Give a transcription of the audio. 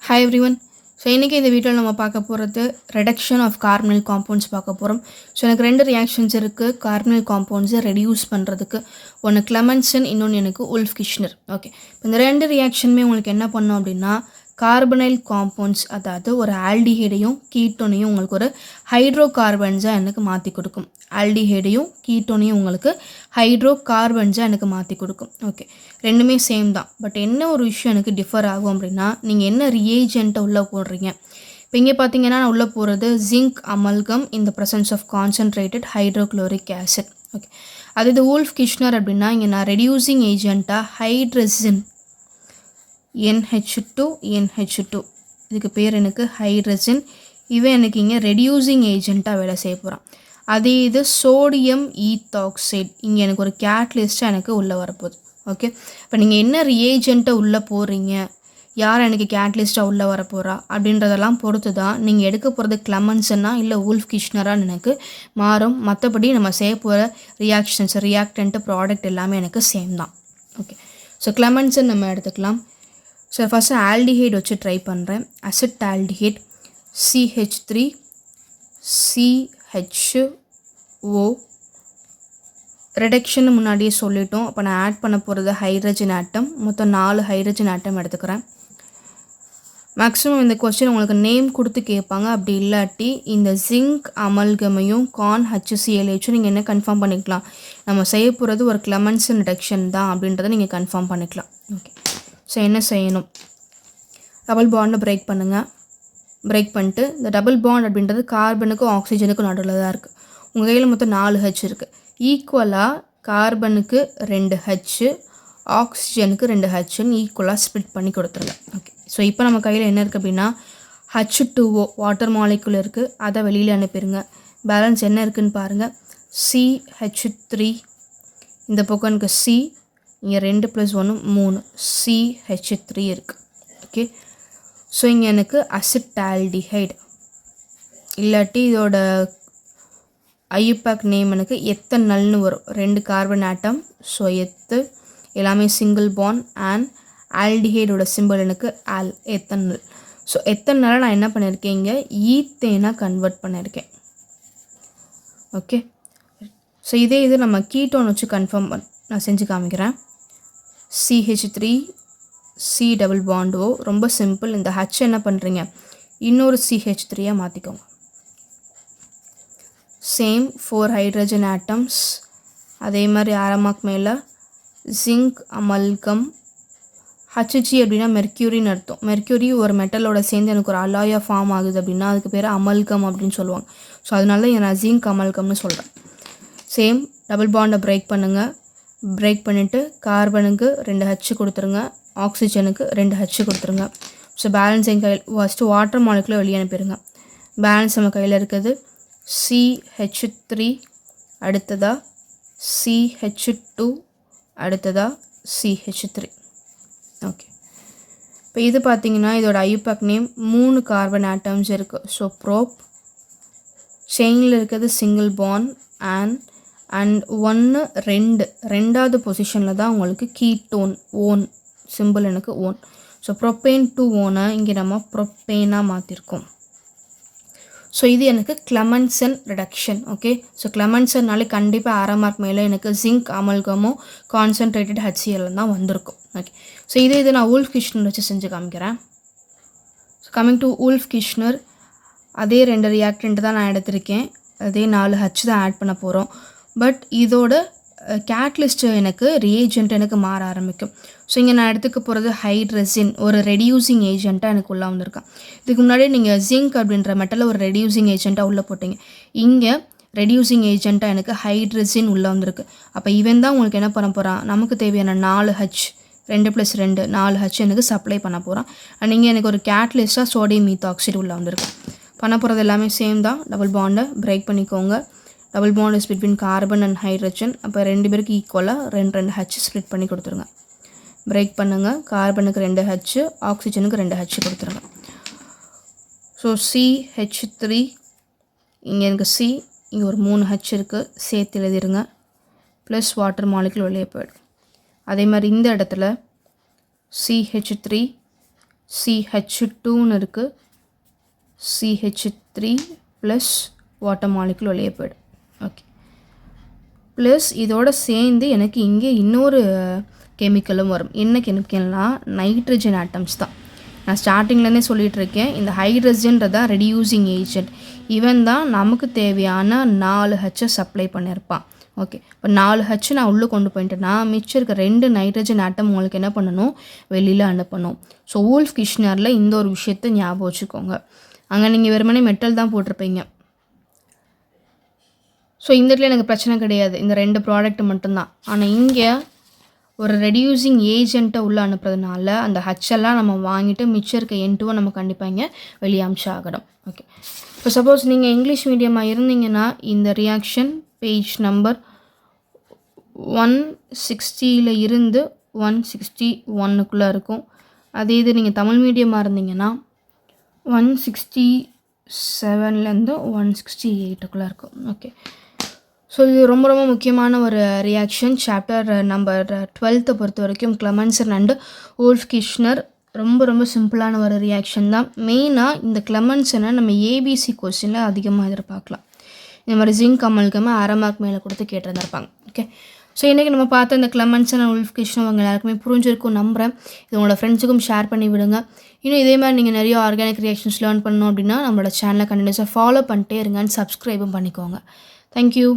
Hi everyone. So இன்றைக்கி இந்த வீடியோவில் நம்ம பார்க்க போகிறது ரெடக்ஷன் ஆஃப் கார்பனைல் காம்பவுண்ட்ஸ் பார்க்க போகிறோம். ஸோ எனக்கு 2 ரியாக்ஷன்ஸ் இருக்குது கார்பனைல் காம்பவுண்ட்ஸை ரெடியூஸ் பண்ணுறதுக்கு. ஒன்று கிளெமென்சன், இன்னொன்று எனக்கு உல்ஃப் கிஷ்னர். ஓகே, இந்த 2 ரியாக்ஷனுமே உங்களுக்கு என்ன பண்ணோம் அப்படின்னா கார்பனைல் காம்பவுண்ட்ஸ், அதாவது ஒரு ஆல்டிஹைடையும் கீட்டோனையும் உங்களுக்கு ஒரு ஹைட்ரோ கார்பன்ஸாக எனக்கு மாற்றி கொடுக்கும். ஆல்டிஹைடையும் கீட்டோனையும் உங்களுக்கு ஹைட்ரோ கார்பன்ஸாக எனக்கு மாற்றி கொடுக்கும். ஓகே, ரெண்டுமே சேம் தான். பட் என்ன ஒரு விஷயம் எனக்கு டிஃபர் ஆகும் அப்படின்னா நீங்கள் என்ன ரியேஜென்ட்டை உள்ளே போடுறீங்க. இப்போ இங்கே பார்த்தீங்கன்னா நான் உள்ளே போகிறது zinc amalgam in the presence of concentrated hydrochloric acid. Okay, அது இது உல்ஃப் கிஷ்னர் அப்படின்னா இங்கே நான் ரெடியூசிங் ஏஜென்ட்டாக ஹைட்ரஜன் NH2 இதுக்கு பேர் எனக்கு ஹைட்ரஜன். இவன் எனக்கு இங்கே ரெடியூசிங் ஏஜென்ட்டாக வேலை செய்ய போகிறான். அதே இது சோடியம் ஈத்தாக்சைடு இங்கே எனக்கு ஒரு கேட்லிஸ்ட்டாக எனக்கு உள்ளே வரப்போகுது. ஓகே, இப்போ நீங்கள் என்ன ரியேஜென்ட்டை உள்ளே போடுறீங்க, யார் எனக்கு கேட்லிஸ்ட்டாக உள்ளே வரப்போகிறா அப்படின்றதெல்லாம் பொறுத்து தான் நீங்கள் எடுக்க போகிறது கிளெமென்சன்னா இல்லை உல்ஃப் கிஷ்னரான்னு எனக்கு மாறும். மற்றபடி நம்ம செய்ய போகிற ரியாக்டன்ட்டு ப்ராடக்ட் எல்லாமே எனக்கு சேம் தான். ஓகே, ஸோ கிளெமென்சன் நம்ம எடுத்துக்கலாம். ஸோ ஃபஸ்ட்டு ஆல்டிஹைட் வச்சு ட்ரை பண்ணுறேன். Acid aldehyde CH3 CHO. Reduction முன்னாடியே சொல்லிட்டோம். அப்போ நான் ஆட் பண்ண போகிறது ஹைட்ரஜன் ஆட்டம். மொத்தம் 4 ஹைட்ரஜன் ஆட்டம் எடுத்துக்கிறேன். மேக்ஸிமம் இந்த கொஸ்டின் உங்களுக்கு நேம் கொடுத்து கேட்பாங்க. அப்படி இல்லாட்டி இந்த ஜிங்க் அமல்கமையும் கான் HClHும் நீங்கள் என்ன கன்ஃபார்ம் பண்ணிக்கலாம், நம்ம செய்ய போகிறது ஒரு கிளெமென்சன் ரிடக்ஷன் தான் அப்படின்றத நீங்கள் கன்ஃபார்ம் பண்ணிக்கலாம். ஓகே, ஸோ என்ன செய்யணும், டபுள் பாண்டை பிரேக் பண்ணுங்கள். பிரேக் பண்ணிட்டு இந்த டபுள் பாண்ட் அப்படின்றது கார்பனுக்கும் ஆக்சிஜனுக்கும் நடுவில் தான் இருக்குது. உங்கள் கையில் மொத்தம் 4 H இருக்குது. ஈக்குவலாக கார்பனுக்கு 2 H, ஆக்சிஜனுக்கு 2 Hன்னு ஈக்குவலாக ஸ்ப்ளிட் பண்ணி கொடுத்துருங்க. ஓகே, ஸோ இப்போ நம்ம கையில் என்ன இருக்குது அப்படின்னா H2O வாட்டர் மாலிகுல் இருக்குது. அதை வெளியில் அனுப்பிடுங்க. பேலன்ஸ் என்ன இருக்குதுன்னு பாருங்கள். CH3, இந்த பக்கம் எனக்கு C, இங்கே 2 + 1 3 CH3 இருக்குது. ஓகே, ஸோ இங்கே எனக்கு அசிட்டால்டிஹைடு இல்லாட்டி இதோட ஐயூபேக் நேம் எனக்கு எத்தனல்னு வரும். 2 கார்பன் ஆட்டம். ஸோ எல்லாமே சிங்கிள் பாண்ட் அண்ட் ஆல்டிஹைடோட சிம்பிள் எனக்கு எத்தனல். ஸோ எத்தனால நான் என்ன பண்ணியிருக்கேன், இங்கே ஈத்தேனாக கன்வெர்ட் பண்ணியிருக்கேன். ஓகே, ஸோ இதே இது நம்ம கீட்டோன் வச்சு நான் செஞ்சு காமிக்கிறேன். CH3 C double bond O. ரொம்ப சிம்பிள். இந்த H என்ன பண்ணுறீங்க, இன்னொரு CH3 மாற்றிக்கோங்க. Same 4 hydrogen atoms. அதே மாதிரி ஆரமாக் மேலே ஜிங்க் அமல்கம். HG அப்படின்னா மெர்க்யூரின்னு அர்த்தம். மெர்க்யூரி ஒரு மெட்டலோட சேர்ந்து எனக்கு ஒரு அலாயாக ஃபார்ம் ஆகுது அப்படின்னா அதுக்கு பேர் அமல்கம் அப்படின்னு சொல்லுவாங்க. ஸோ அதனால நான் ஜிங்க் அமல்கம்னு சொல்கிறேன். சேம் டபுள் பாண்டை பிரேக் பண்ணுங்கள். பிரேக் பண்ணிவிட்டு கார்பனுக்கு 2 H கொடுத்துருங்க, ஆக்சிஜனுக்கு 2 H கொடுத்துருங்க. ஸோ பேலன்ஸ் எங்கள் கையில் ஃபஸ்ட்டு வாட்டர் மாலிகுலை வெளியே அனுப்பிடுங்க. பேலன்ஸ் நம்ம கையில் இருக்குது CH3, அடுத்ததாக CH2, அடுத்ததாக CH3. ஓகே, இப்போ இது பார்த்திங்கன்னா இதோட ஐயூபேக் நேம் 3 கார்பன் ஆட்டம்ஸ் இருக்குது. ஸோ ப்ரோப் செயினில் இருக்கிறது சிங்கிள் பாண்ட் அண்ட் 1 2 ரெண்டாவது பொசிஷனில் தான் உங்களுக்கு கீட்டோன் ஓன் சிம்பிள் எனக்கு ஓன். ஸோ ப்ரொப்பேன் டு ஓனை இங்கே நம்ம ப்ரொப்பேனாக மாற்றிருக்கோம். ஸோ இது எனக்கு கிளெமென்சன் ரிடக்ஷன். ஓகே, ஸோ கிளெமென்சன்னாலே கண்டிப்பாக ஆரமார்க் மேலே எனக்கு ஜிங்க் அமல்கமோ கான்சன்ட்ரேட்டட் HCl தான் வந்திருக்கும். ஓகே, ஸோ இது நான் உல்ஃப் கிஷ்னர் வச்சு செஞ்சு காமிக்கிறேன். So coming to Wolff Kishner, அதே 2 ரியாக்டன்ட் தான் நான் எடுத்திருக்கேன். அதே 4 H தான் ஆட் பண்ண போகிறோம். பட் இதோட கேட்லிஸ்ட்டு எனக்கு ரியேஜென்ட் எனக்கு மாற ஆரம்பிக்கும். ஸோ இங்கே நான் எடுத்துக்க போகிறது ஹைட்ரஜன், ஒரு ரெடியூசிங் ஏஜென்ட்டாக எனக்கு உள்ளே வந்திருக்கேன். இதுக்கு முன்னாடி நீங்கள் ஜிங்க் அப்படின்ற மெட்டலில் ஒரு ரெடியூசிங் ஏஜென்ட்டாக உள்ளே போட்டிங்க. இங்கே ரெடியூசிங் ஏஜென்ட்டாக எனக்கு ஹைட்ரஜன் உள்ளே வந்திருக்கு. அப்போ இவன் தான் உங்களுக்கு என்ன பண்ண போகிறான், நமக்கு தேவையான 4 H 2 + 2 4 H எனக்கு சப்ளை பண்ண போகிறான். அண்ட் இங்கே எனக்கு ஒரு கேட்லிஸ்ட்டாக சோடியம் ஈத்தாக்சைடு உள்ளே வந்திருக்கு. பண்ண போகிறது எல்லாமே சேம் தான். டபுள் பாண்டை பிரேக் பண்ணிக்கோங்க. Double bond is between carbon and hydrogen. அப்போ 2 பேருக்கு ஈக்குவலாக 2 H ஸ்ப்ளிட் பண்ணி கொடுத்துருங்க. பிரேக் பண்ணுங்கள். கார்பனுக்கு 2 H, ஆக்சிஜனுக்கு 2 H கொடுத்துருங்க. ஸோ CH3, இங்கே எனக்கு C, இங்கே ஒரு 3 H இருக்குது, சேர்த்து எழுதிருங்க. ப்ளஸ் வாட்டர் மாலிகுல் வெளியே போயிடும். அதே மாதிரி இந்த இடத்துல CH3 CH2ன்னு இருக்குது, CH3 ப்ளஸ் வாட்டர் மாலிகுல் வெளியே போய்டும். ஓகே, ப்ளஸ் இதோட சேர்ந்து எனக்கு இங்கே இன்னொரு கெமிக்கலும் வரும். என்ன கெமிக்கல்னால் நைட்ரஜன் ஆட்டம்ஸ் தான். நான் ஸ்டார்டிங்லேருந்தே சொல்லிகிட்ருக்கேன், இந்த ஹைட்ரஜன்றதான் ரெடியூசிங் ஏஜென்ட். இவன் தான் நமக்கு தேவையான 4H சப்ளை பண்ணியிருப்பான். ஓகே, இப்போ 4H நான் உள்ளே கொண்டு போயிட்டேன்னா மிச்சம் இருக்க 2 நைட்ரஜன் ஆட்டம் உங்களுக்கு என்ன பண்ணணும், வெளியில் அனுப்பணும். ஸோ வூல்ஃப் கிஷ்னரில் இந்த ஒரு விஷயத்தை ஞாபகம் வச்சுக்கோங்க. அங்கே நீங்கள் வெறுமனே மெட்டல் தான் போட்டிருப்பீங்க. ஸோ இந்த இடத்துல எனக்கு பிரச்சனை கிடையாது, இந்த 2 ப்ராடக்ட் மட்டும்தான். ஆனால் இங்கே ஒரு ரெடியூசிங் ஏஜென்ட்டை உள்ளே அனுப்புறதுனால அந்த ஹச்செல்லாம் நம்ம வாங்கிட்டு மிச்சம் இருக்க N2 நம்ம கண்டிப்பாக இங்கே வெளியே ஆகணும். ஓகே, இப்போ சப்போஸ் நீங்கள் இங்கிலீஷ் மீடியமாக இருந்தீங்கன்னா இந்த ரியாக்ஷன் பேஜ் நம்பர் 160 இருந்து 161க்குள்ளே இருக்கும். அதே இது நீங்கள் தமிழ் மீடியமாக இருந்தீங்கன்னா 167லேருந்து 168க்குள்ளே இருக்கும். ஓகே, ஸோ இது ரொம்ப ரொம்ப முக்கியமான ஒரு ரியாக்ஷன். சாப்டர் நம்பர் 12 பொறுத்த வரைக்கும் கிளமன்சன் அண்டு வூல்ஃப் கிஷ்னர் ரொம்ப ரொம்ப சிம்பிளான ஒரு ரியாக்ஷன் தான். மெயினாக இந்த கிளமன்சனை நம்ம ஏபிசி கொஸ்டினில் அதிகமாக எதிர்பார்க்கலாம். இந்த மாதிரி ஜிங்க் அமல்கமை அரை மார்க் மேலே கொடுத்து கேட்டிருந்திருப்பாங்க. ஓகே, ஸோ இன்றைக்கி நம்ம பார்த்த இந்த கிளமன்சன் அண்ட் வூல்ஃப் கிஷ்னர் அவங்க எல்லாருக்குமே புரிஞ்சிருக்கும் நம்புகிறேன். இது உங்களோட ஃப்ரெண்ட்ஸுக்கும் ஷேர் பண்ணி விடுங்க. இன்னும் இதே மாதிரி நீங்கள் நிறைய ஆர்கானிக் ரியாக்ஷன்ஸ் லேர்ன் பண்ணணும் அப்படின்னா நம்மளோட சேனலை கண்டினியூஸாக ஃபாலோ பண்ணிட்டே இருங்க அண்ட் சப்ஸ்கிரைபும் பண்ணிக்கோங்க. தேங்க்யூ.